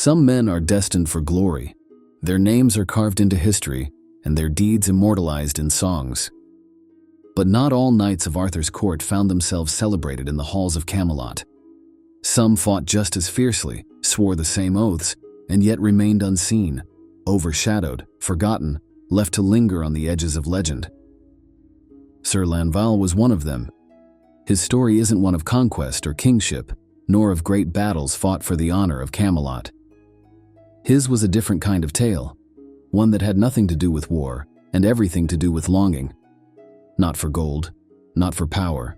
Some men are destined for glory. Their names are carved into history, and their deeds immortalized in songs. But not all knights of Arthur's court found themselves celebrated in the halls of Camelot. Some fought just as fiercely, swore the same oaths, and yet remained unseen, overshadowed, forgotten, left to linger on the edges of legend. Sir Lanval was one of them. His story isn't one of conquest or kingship, nor of great battles fought for the honor of Camelot. His was a different kind of tale, one that had nothing to do with war and everything to do with longing. Not for gold, not for power,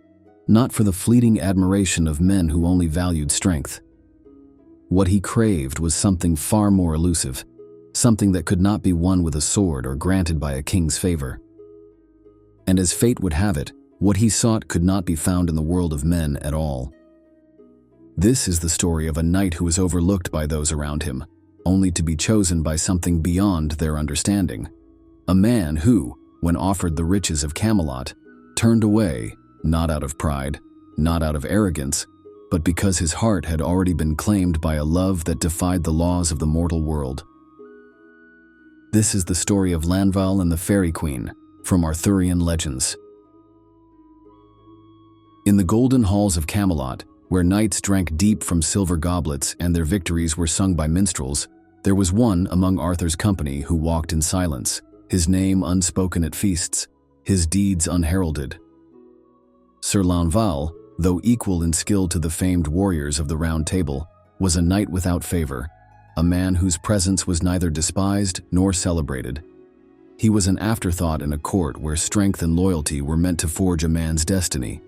not for the fleeting admiration of men who only valued strength. What he craved was something far more elusive, something that could not be won with a sword or granted by a king's favor. And as fate would have it, what he sought could not be found in the world of men at all. This is the story of a knight who was overlooked by those around him, only to be chosen by something beyond their understanding. A man who, when offered the riches of Camelot, turned away, not out of pride, not out of arrogance, but because his heart had already been claimed by a love that defied the laws of the mortal world. This is the story of Lanval and the Faerie Queen, from Arthurian legends. In the golden halls of Camelot, where knights drank deep from silver goblets and their victories were sung by minstrels, there was one among Arthur's company who walked in silence, his name unspoken at feasts, his deeds unheralded. Sir Lanval, though equal in skill to the famed warriors of the Round Table, was a knight without favor, a man whose presence was neither despised nor celebrated. He was an afterthought in a court where strength and loyalty were meant to forge a man's destiny.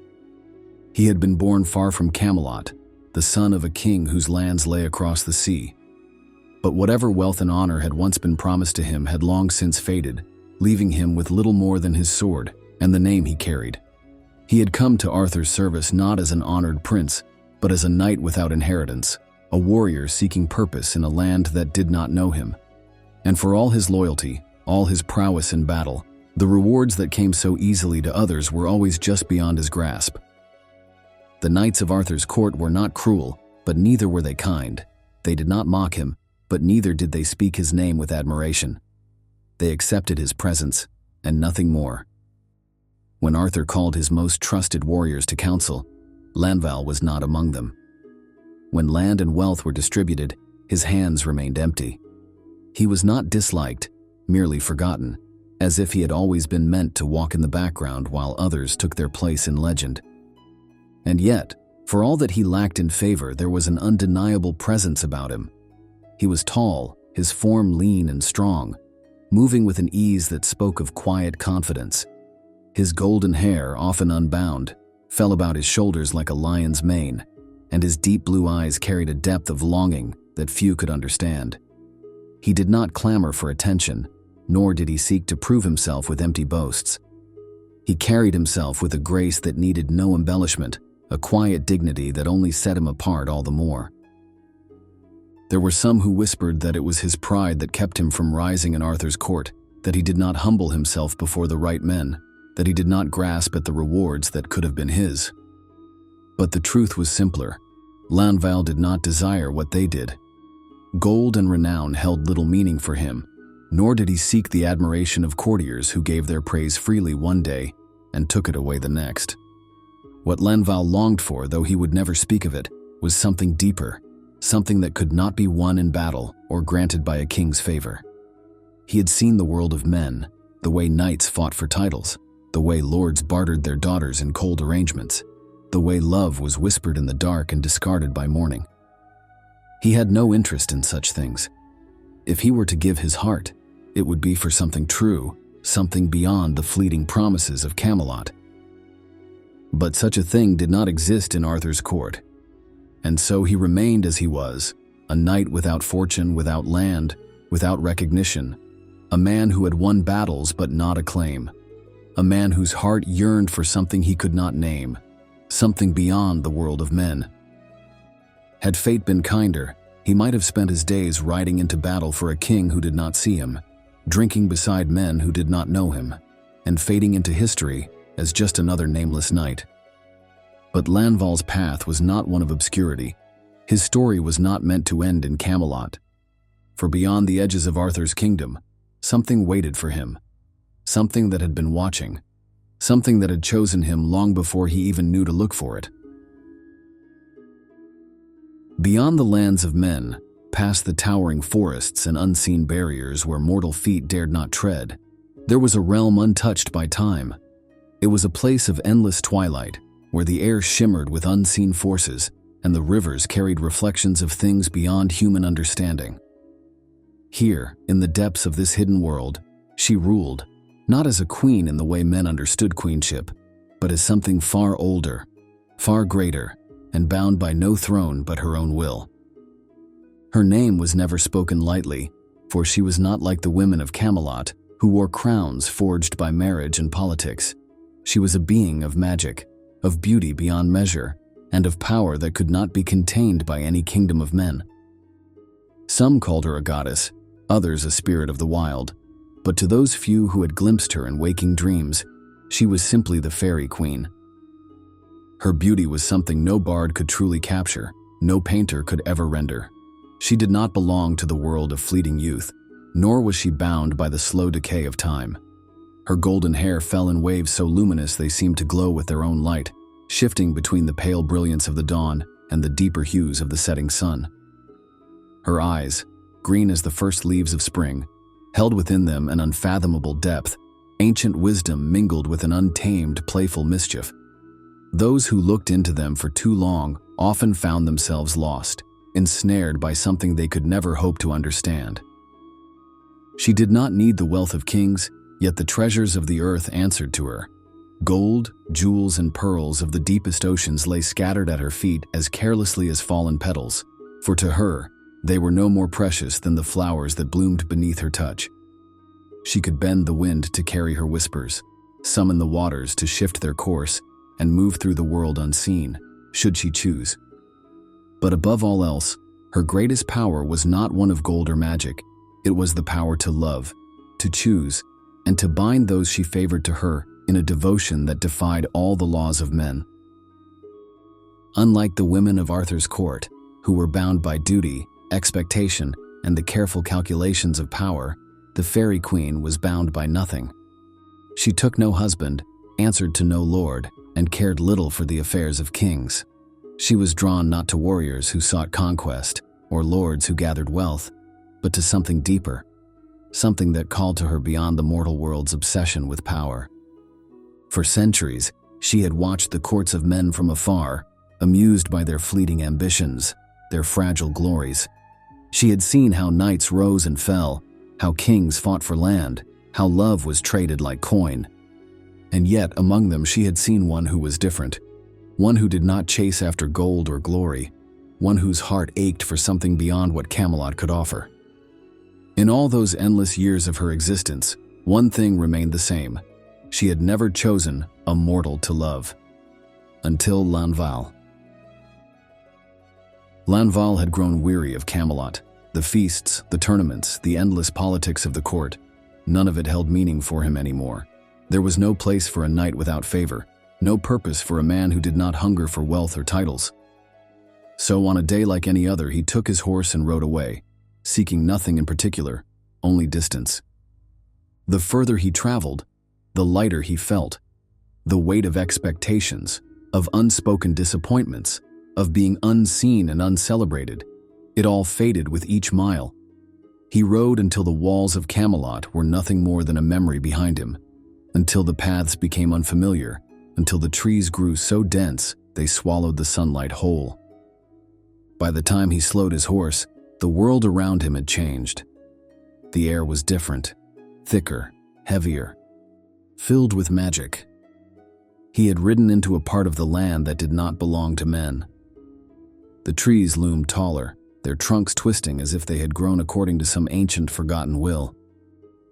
He had been born far from Camelot, the son of a king whose lands lay across the sea. But whatever wealth and honor had once been promised to him had long since faded, leaving him with little more than his sword and the name he carried. He had come to Arthur's service not as an honored prince, but as a knight without inheritance, a warrior seeking purpose in a land that did not know him. And for all his loyalty, all his prowess in battle, the rewards that came so easily to others were always just beyond his grasp. The knights of Arthur's court were not cruel, but neither were they kind. They did not mock him, but neither did they speak his name with admiration. They accepted his presence, and nothing more. When Arthur called his most trusted warriors to council, Lanval was not among them. When land and wealth were distributed, his hands remained empty. He was not disliked, merely forgotten, as if he had always been meant to walk in the background while others took their place in legend. And yet, for all that he lacked in favor, there was an undeniable presence about him. He was tall, his form lean and strong, moving with an ease that spoke of quiet confidence. His golden hair, often unbound, fell about his shoulders like a lion's mane, and his deep blue eyes carried a depth of longing that few could understand. He did not clamor for attention, nor did he seek to prove himself with empty boasts. He carried himself with a grace that needed no embellishment, a quiet dignity that only set him apart all the more. There were some who whispered that it was his pride that kept him from rising in Arthur's court, that he did not humble himself before the right men, that he did not grasp at the rewards that could have been his. But the truth was simpler. Lanval did not desire what they did. Gold and renown held little meaning for him, nor did he seek the admiration of courtiers who gave their praise freely one day and took it away the next. What Lanval longed for, though he would never speak of it, was something deeper, something that could not be won in battle or granted by a king's favor. He had seen the world of men, the way knights fought for titles, the way lords bartered their daughters in cold arrangements, the way love was whispered in the dark and discarded by morning. He had no interest in such things. If he were to give his heart, it would be for something true, something beyond the fleeting promises of Camelot. But such a thing did not exist in Arthur's court, and so he remained as he was, a knight without fortune, without land, without recognition, a man who had won battles but not acclaim, a man whose heart yearned for something he could not name, something beyond the world of men. Had fate been kinder, he might have spent his days riding into battle for a king who did not see him, drinking beside men who did not know him, and fading into history as just another nameless knight. But Lanval's path was not one of obscurity. His story was not meant to end in Camelot, for beyond the edges of Arthur's kingdom, something waited for him. Something that had been watching. Something that had chosen him long before he even knew to look for it. Beyond the lands of men, past the towering forests and unseen barriers where mortal feet dared not tread, there was a realm untouched by time. It was a place of endless twilight, where the air shimmered with unseen forces and the rivers carried reflections of things beyond human understanding. Here, in the depths of this hidden world, she ruled, not as a queen in the way men understood queenship, but as something far older, far greater, and bound by no throne but her own will. Her name was never spoken lightly, for she was not like the women of Camelot, who wore crowns forged by marriage and politics. She was a being of magic, of beauty beyond measure, and of power that could not be contained by any kingdom of men. Some called her a goddess, others a spirit of the wild, but to those few who had glimpsed her in waking dreams, she was simply the Faerie Queen. Her beauty was something no bard could truly capture, no painter could ever render. She did not belong to the world of fleeting youth, nor was she bound by the slow decay of time. Her golden hair fell in waves so luminous they seemed to glow with their own light, shifting between the pale brilliance of the dawn and the deeper hues of the setting sun. Her eyes, green as the first leaves of spring, held within them an unfathomable depth, ancient wisdom mingled with an untamed, playful mischief. Those who looked into them for too long often found themselves lost, ensnared by something they could never hope to understand. She did not need the wealth of kings, yet the treasures of the earth answered to her. Gold, jewels, and pearls of the deepest oceans lay scattered at her feet as carelessly as fallen petals, for to her, they were no more precious than the flowers that bloomed beneath her touch. She could bend the wind to carry her whispers, summon the waters to shift their course, and move through the world unseen, should she choose. But above all else, her greatest power was not one of gold or magic. It was the power to love, to choose, and to bind those she favored to her in a devotion that defied all the laws of men. Unlike the women of Arthur's court, who were bound by duty, expectation, and the careful calculations of power, the Faerie Queen was bound by nothing. She took no husband, answered to no lord, and cared little for the affairs of kings. She was drawn not to warriors who sought conquest, or lords who gathered wealth, but to something deeper, something that called to her beyond the mortal world's obsession with power. For centuries, she had watched the courts of men from afar, amused by their fleeting ambitions, their fragile glories. She had seen how knights rose and fell, how kings fought for land, how love was traded like coin. And yet, among them she had seen one who was different, one who did not chase after gold or glory, one whose heart ached for something beyond what Camelot could offer. In all those endless years of her existence, one thing remained the same. She had never chosen a mortal to love. Until Lanval. Lanval had grown weary of Camelot. The feasts, the tournaments, the endless politics of the court. None of it held meaning for him anymore. There was no place for a knight without favor, no purpose for a man who did not hunger for wealth or titles. So on a day like any other, he took his horse and rode away, seeking nothing in particular, only distance. The further he traveled, the lighter he felt. The weight of expectations, of unspoken disappointments, of being unseen and uncelebrated, it all faded with each mile. He rode until the walls of Camelot were nothing more than a memory behind him, until the paths became unfamiliar, until the trees grew so dense they swallowed the sunlight whole. By the time he slowed his horse, the world around him had changed. The air was different, thicker, heavier, filled with magic. He had ridden into a part of the land that did not belong to men. The trees loomed taller, their trunks twisting as if they had grown according to some ancient forgotten will.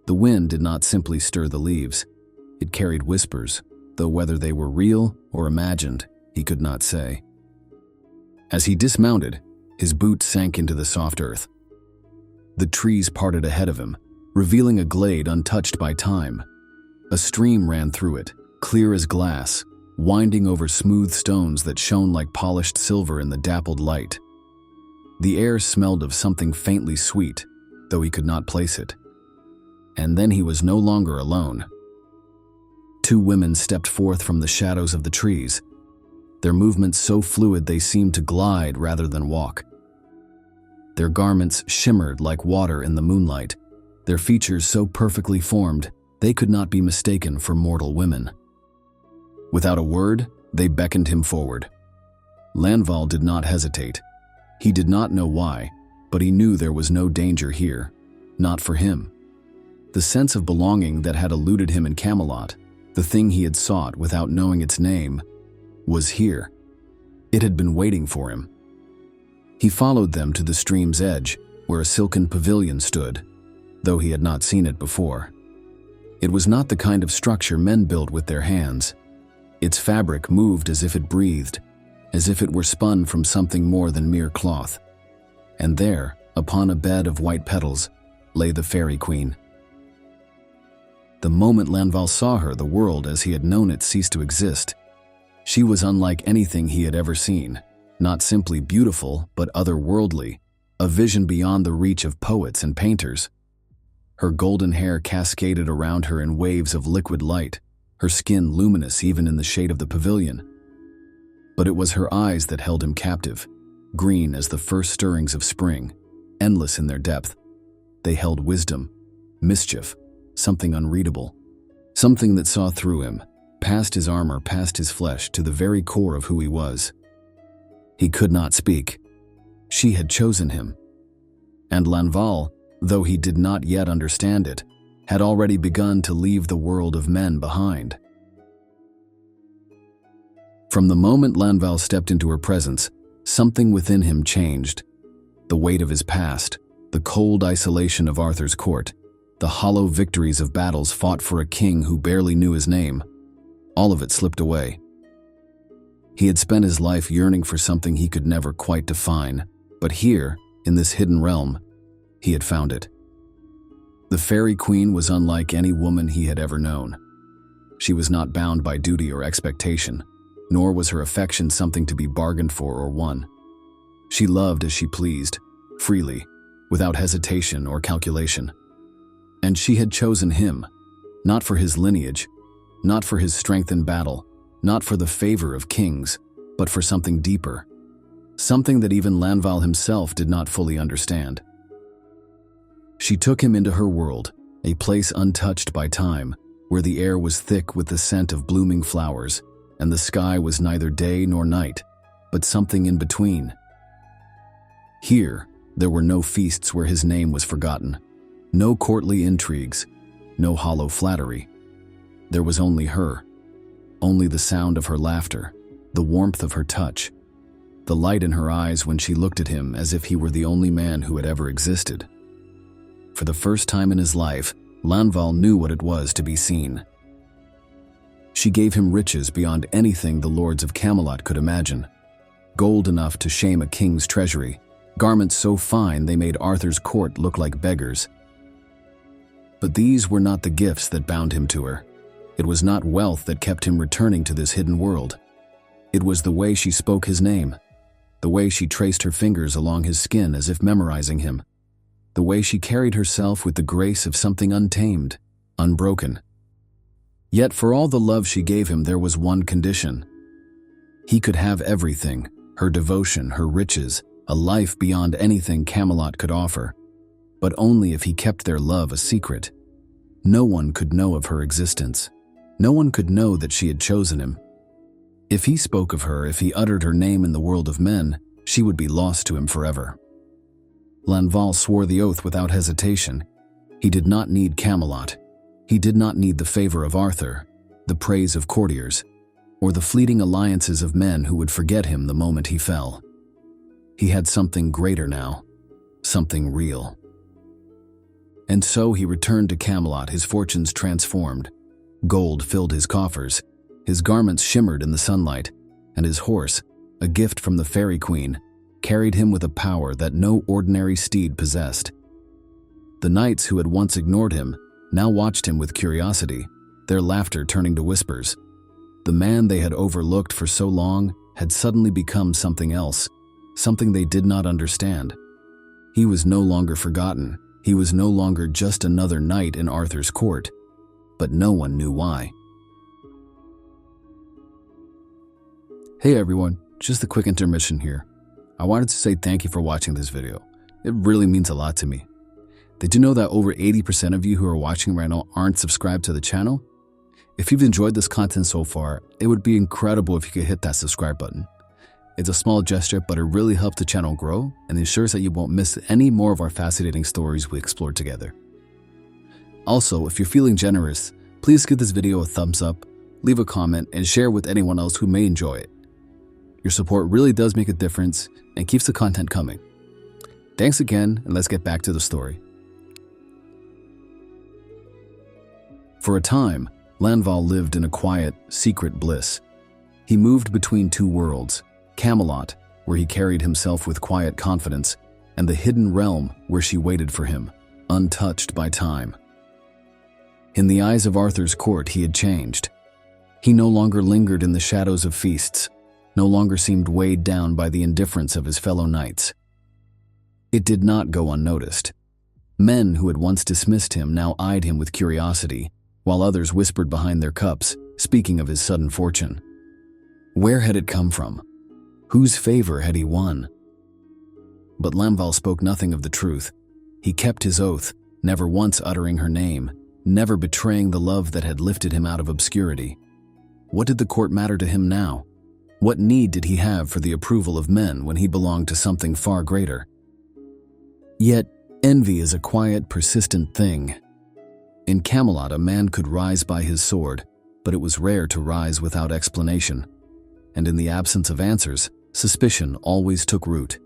The wind did not simply stir the leaves. It carried whispers, though whether they were real or imagined, he could not say. As he dismounted, his boots sank into the soft earth. The trees parted ahead of him, revealing a glade untouched by time. A stream ran through it, clear as glass, winding over smooth stones that shone like polished silver in the dappled light. The air smelled of something faintly sweet, though he could not place it. And then he was no longer alone. Two women stepped forth from the shadows of the trees, their movements so fluid they seemed to glide rather than walk. Their garments shimmered like water in the moonlight, their features so perfectly formed they could not be mistaken for mortal women. Without a word, they beckoned him forward. Lanval did not hesitate. He did not know why, but he knew there was no danger here, not for him. The sense of belonging that had eluded him in Camelot, the thing he had sought without knowing its name, was here. It had been waiting for him. He followed them to the stream's edge, where a silken pavilion stood, though he had not seen it before. It was not the kind of structure men built with their hands. Its fabric moved as if it breathed, as if it were spun from something more than mere cloth. And there, upon a bed of white petals, lay the Faerie Queen. The moment Lanval saw her, the world as he had known it ceased to exist. She was unlike anything he had ever seen, not simply beautiful, but otherworldly, a vision beyond the reach of poets and painters. Her golden hair cascaded around her in waves of liquid light, her skin luminous even in the shade of the pavilion. But it was her eyes that held him captive, green as the first stirrings of spring, endless in their depth. They held wisdom, mischief, something unreadable, something that saw through him, past his armor, past his flesh, to the very core of who he was. He could not speak. She had chosen him. And Lanval, though he did not yet understand it, had already begun to leave the world of men behind. From the moment Lanval stepped into her presence, something within him changed. The weight of his past, the cold isolation of Arthur's court, the hollow victories of battles fought for a king who barely knew his name, all of it slipped away. He had spent his life yearning for something he could never quite define, but here, in this hidden realm, he had found it. The Faerie Queen was unlike any woman he had ever known. She was not bound by duty or expectation, nor was her affection something to be bargained for or won. She loved as she pleased, freely, without hesitation or calculation. And she had chosen him, not for his lineage, not for his strength in battle, not for the favor of kings, but for something deeper, something that even Lanval himself did not fully understand. She took him into her world, a place untouched by time, where the air was thick with the scent of blooming flowers, and the sky was neither day nor night, but something in between. Here, there were no feasts where his name was forgotten, no courtly intrigues, no hollow flattery. There was only her, only the sound of her laughter, the warmth of her touch, the light in her eyes when she looked at him as if he were the only man who had ever existed. For the first time in his life, Lanval knew what it was to be seen. She gave him riches beyond anything the lords of Camelot could imagine, gold enough to shame a king's treasury, garments so fine they made Arthur's court look like beggars. But these were not the gifts that bound him to her. It was not wealth that kept him returning to this hidden world. It was the way she spoke his name, the way she traced her fingers along his skin as if memorizing him, the way she carried herself with the grace of something untamed, unbroken. Yet for all the love she gave him, there was one condition. He could have everything, her devotion, her riches, a life beyond anything Camelot could offer, but only if he kept their love a secret. No one could know of her existence. No one could know that she had chosen him. If he spoke of her, if he uttered her name in the world of men, she would be lost to him forever. Lanval swore the oath without hesitation. He did not need Camelot. He did not need the favor of Arthur, the praise of courtiers, or the fleeting alliances of men who would forget him the moment he fell. He had something greater now, something real. And so he returned to Camelot, his fortunes transformed. Gold filled his coffers, his garments shimmered in the sunlight, and his horse, a gift from the Faerie Queen, carried him with a power that no ordinary steed possessed. The knights who had once ignored him now watched him with curiosity, their laughter turning to whispers. The man they had overlooked for so long had suddenly become something else, something they did not understand. He was no longer forgotten. He was no longer just another knight in Arthur's court, but no one knew why. Hey everyone, just a quick intermission here. I wanted to say thank you for watching this video. It really means a lot to me. Did you know that over 80% of you who are watching right now aren't subscribed to the channel? If you've enjoyed this content so far, it would be incredible if you could hit that subscribe button. It's a small gesture, but it really helps the channel grow and ensures that you won't miss any more of our fascinating stories we explore together. Also, if you're feeling generous, please give this video a thumbs up, leave a comment, and share with anyone else who may enjoy it. Your support really does make a difference and keeps the content coming. Thanks again, and let's get back to the story. For a time, Lanval lived in a quiet, secret bliss. He moved between two worlds, Camelot, where he carried himself with quiet confidence, and the hidden realm where she waited for him, untouched by time. In the eyes of Arthur's court, he had changed. He no longer lingered in the shadows of feasts, no longer seemed weighed down by the indifference of his fellow knights. It did not go unnoticed. Men who had once dismissed him now eyed him with curiosity, while others whispered behind their cups, speaking of his sudden fortune. Where had it come from? Whose favor had he won? But Lanval spoke nothing of the truth. He kept his oath, never once uttering her name, never betraying the love that had lifted him out of obscurity. What did the court matter to him now? What need did he have for the approval of men when he belonged to something far greater? Yet, envy is a quiet, persistent thing. In Camelot, a man could rise by his sword, but it was rare to rise without explanation. And in the absence of answers, suspicion always took root.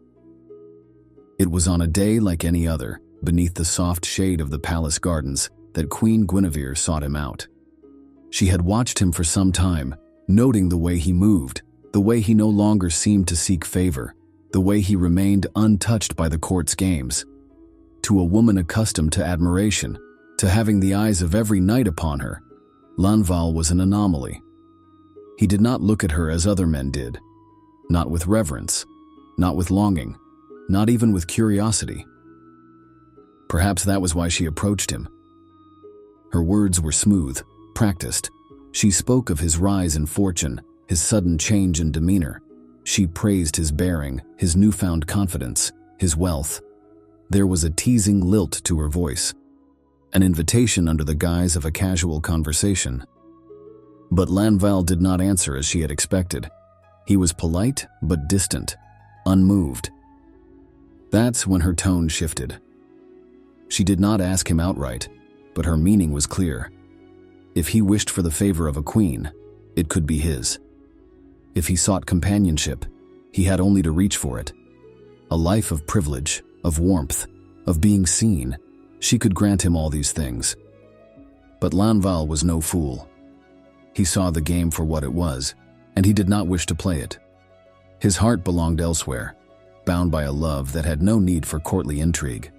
It was on a day like any other, beneath the soft shade of the palace gardens, that Queen Guinevere sought him out. She had watched him for some time, noting the way he moved, the way he no longer seemed to seek favor, the way he remained untouched by the court's games. To a woman accustomed to admiration, to having the eyes of every knight upon her, Lanval was an anomaly. He did not look at her as other men did, not with reverence, not with longing, not even with curiosity. Perhaps that was why she approached him. Her words were smooth, practiced. She spoke of his rise in fortune, his sudden change in demeanor. She praised his bearing, his newfound confidence, his wealth. There was a teasing lilt to her voice, an invitation under the guise of a casual conversation. But Lanval did not answer as she had expected. He was polite but distant, unmoved. That's when her tone shifted. She did not ask him outright, but her meaning was clear. If he wished for the favor of a queen, it could be his. If he sought companionship, he had only to reach for it. A life of privilege, of warmth, of being seen, she could grant him all these things. But Lanval was no fool. He saw the game for what it was, and he did not wish to play it. His heart belonged elsewhere, bound by a love that had no need for courtly intrigue.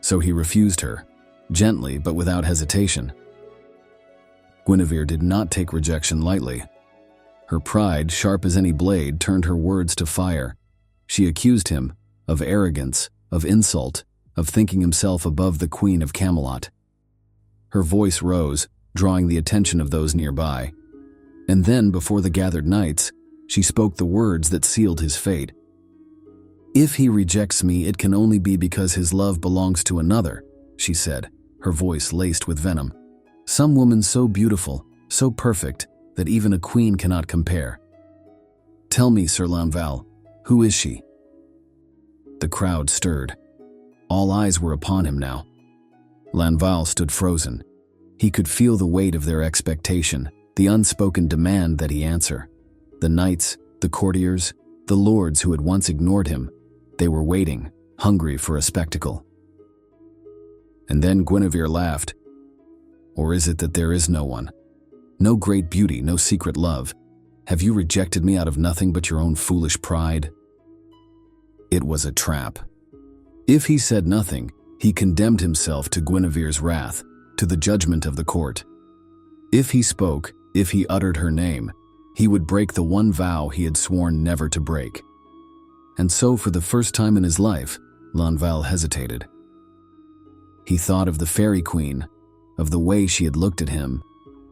So he refused her, gently but without hesitation. Guinevere did not take rejection lightly. Her pride, sharp as any blade, turned her words to fire. She accused him of arrogance, of insult, of thinking himself above the Queen of Camelot. Her voice rose, drawing the attention of those nearby. And then, before the gathered knights, she spoke the words that sealed his fate. "If he rejects me, it can only be because his love belongs to another," she said, her voice laced with venom. "Some woman so beautiful, so perfect, that even a queen cannot compare. Tell me, Sir Lanval, who is she?" The crowd stirred. All eyes were upon him now. Lanval stood frozen. He could feel the weight of their expectation, the unspoken demand that he answer. The knights, the courtiers, the lords who had once ignored him, they were waiting, hungry for a spectacle. And then Guinevere laughed. "Or is it that there is no one? No great beauty, no secret love. Have you rejected me out of nothing but your own foolish pride?" It was a trap. If he said nothing, he condemned himself to Guinevere's wrath, to the judgment of the court. If he spoke, if he uttered her name, he would break the one vow he had sworn never to break. And so, for the first time in his life, Lanval hesitated. He thought of the Faerie Queen, of the way she had looked at him,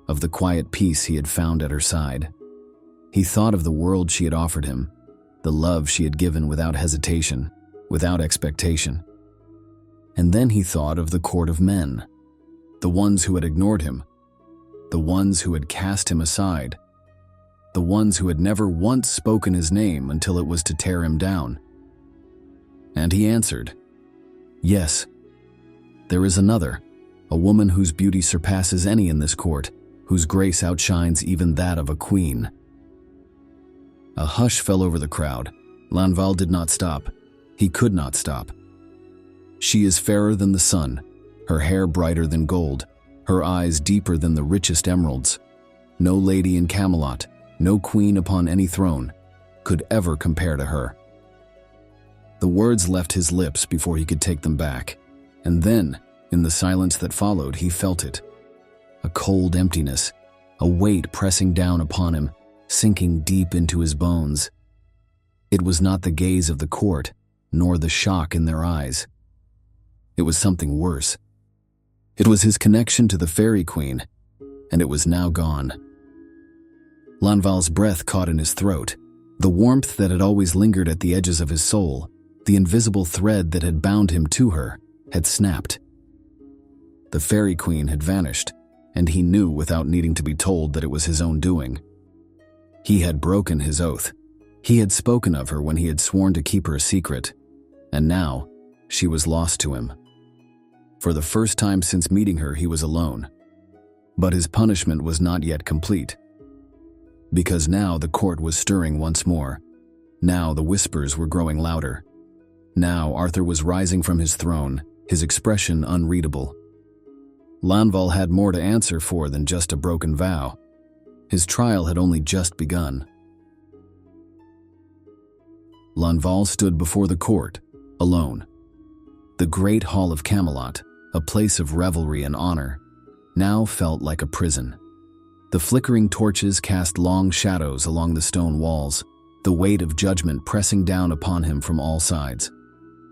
of the quiet peace he had found at her side. He thought of the world she had offered him, the love she had given without hesitation, without expectation. And then he thought of the court of men, the ones who had ignored him, the ones who had cast him aside, the ones who had never once spoken his name until it was to tear him down. And he answered, "Yes, there is another, a woman whose beauty surpasses any in this court, whose grace outshines even that of a queen." A hush fell over the crowd. Lanval did not stop. He could not stop. "She is fairer than the sun, her hair brighter than gold, her eyes deeper than the richest emeralds. No lady in Camelot, no queen upon any throne, could ever compare to her." The words left his lips before he could take them back, and then, in the silence that followed, he felt it. A cold emptiness, a weight pressing down upon him, sinking deep into his bones. It was not the gaze of the court, nor the shock in their eyes. It was something worse. It was his connection to the Faerie Queen, and it was now gone. Lanval's breath caught in his throat. The warmth that had always lingered at the edges of his soul, the invisible thread that had bound him to her, had snapped. The Faerie Queen had vanished, and he knew without needing to be told that it was his own doing. He had broken his oath. He had spoken of her when he had sworn to keep her a secret, and now she was lost to him. For the first time since meeting her, he was alone. But his punishment was not yet complete. Because now the court was stirring once more. Now the whispers were growing louder. Now Arthur was rising from his throne, his expression unreadable. Lanval had more to answer for than just a broken vow. His trial had only just begun. Lanval stood before the court, alone. The great hall of Camelot, a place of revelry and honor, now felt like a prison. The flickering torches cast long shadows along the stone walls, the weight of judgment pressing down upon him from all sides.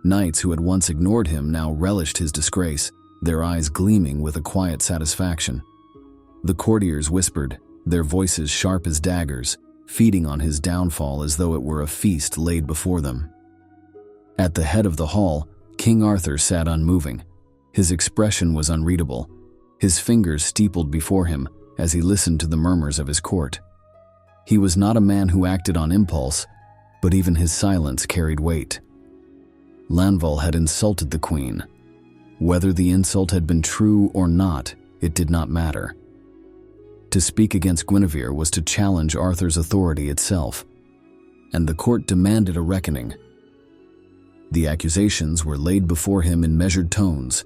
Knights who had once ignored him now relished his disgrace, their eyes gleaming with a quiet satisfaction. The courtiers whispered, their voices sharp as daggers, feeding on his downfall as though it were a feast laid before them. At the head of the hall, King Arthur sat unmoving. His expression was unreadable, his fingers steepled before him as he listened to the murmurs of his court. He was not a man who acted on impulse, but even his silence carried weight. Lanval had insulted the queen. Whether the insult had been true or not, it did not matter. To speak against Guinevere was to challenge Arthur's authority itself, and the court demanded a reckoning. The accusations were laid before him in measured tones.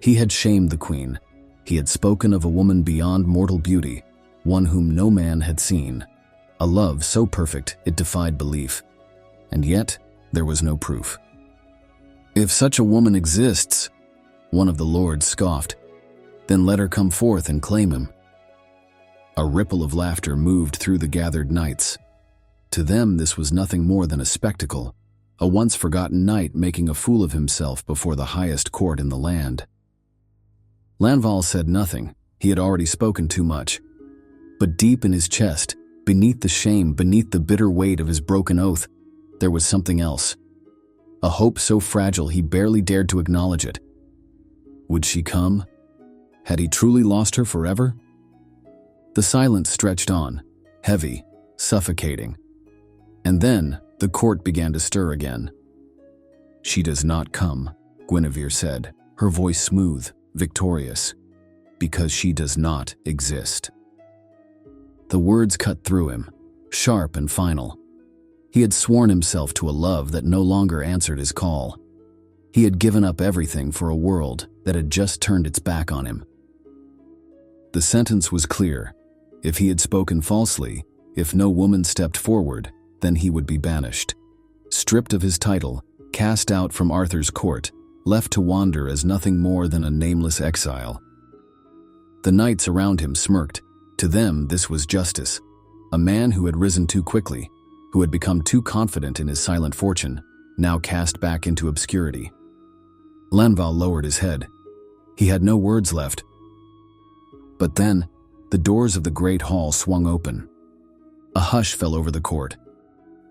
He had shamed the queen. He had spoken of a woman beyond mortal beauty, one whom no man had seen, a love so perfect it defied belief. And yet, there was no proof. "If such a woman exists," one of the lords scoffed, "then let her come forth and claim him." A ripple of laughter moved through the gathered knights. To them, this was nothing more than a spectacle, a once-forgotten knight making a fool of himself before the highest court in the land. Lanval said nothing. He had already spoken too much. But deep in his chest, beneath the shame, beneath the bitter weight of his broken oath, there was something else. A hope so fragile he barely dared to acknowledge it. Would she come? Had he truly lost her forever? The silence stretched on, heavy, suffocating. And then the court began to stir again. "She does not come," Guinevere said, her voice smooth, victorious, "because she does not exist." The words cut through him, sharp and final. He had sworn himself to a love that no longer answered his call. He had given up everything for a world that had just turned its back on him. The sentence was clear. If he had spoken falsely, if no woman stepped forward, then he would be banished. Stripped of his title, cast out from Arthur's court, left to wander as nothing more than a nameless exile. The knights around him smirked. To them, this was justice. A man who had risen too quickly, who had become too confident in his silent fortune, now cast back into obscurity. Lanval lowered his head. He had no words left. But then, the doors of the great hall swung open. A hush fell over the court.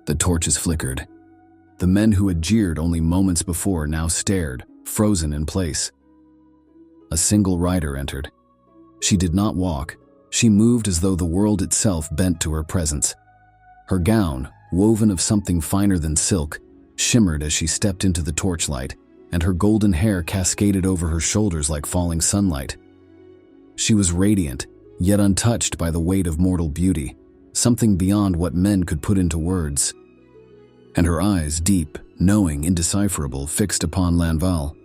The torches flickered. The men who had jeered only moments before now stared, frozen in place. A single rider entered. She did not walk. She moved as though the world itself bent to her presence. Her gown, woven of something finer than silk, shimmered as she stepped into the torchlight, and her golden hair cascaded over her shoulders like falling sunlight. She was radiant, yet untouched by the weight of mortal beauty, something beyond what men could put into words. And her eyes, deep, knowing, indecipherable, fixed upon Lanval.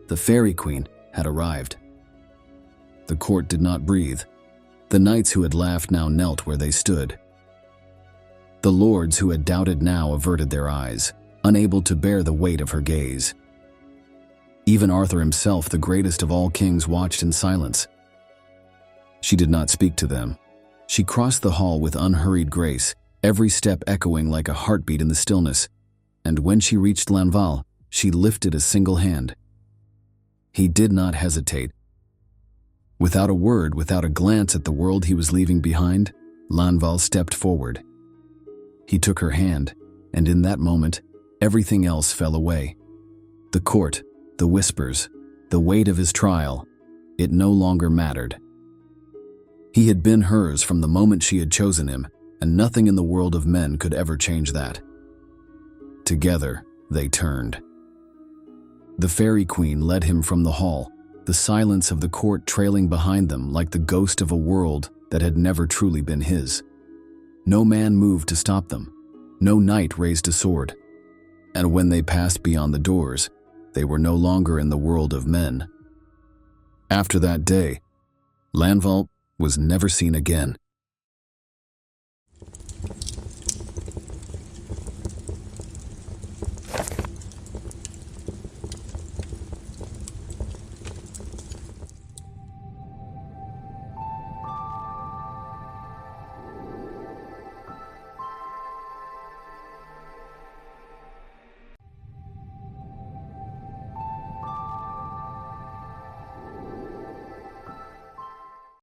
The Faerie Queen had arrived. The court did not breathe. The knights who had laughed now knelt where they stood. The lords who had doubted now averted their eyes, unable to bear the weight of her gaze. Even Arthur himself, the greatest of all kings, watched in silence. She did not speak to them. She crossed the hall with unhurried grace, every step echoing like a heartbeat in the stillness, and when she reached Lanval, she lifted a single hand. He did not hesitate. Without a word, without a glance at the world he was leaving behind, Lanval stepped forward. He took her hand, and in that moment, everything else fell away. The court, the whispers, the weight of his trial, it no longer mattered. He had been hers from the moment she had chosen him, and nothing in the world of men could ever change that. Together, they turned. The Faerie Queen led him from the hall, the silence of the court trailing behind them like the ghost of a world that had never truly been his. No man moved to stop them. No knight raised a sword. And when they passed beyond the doors, they were no longer in the world of men. After that day, Lanval was never seen again.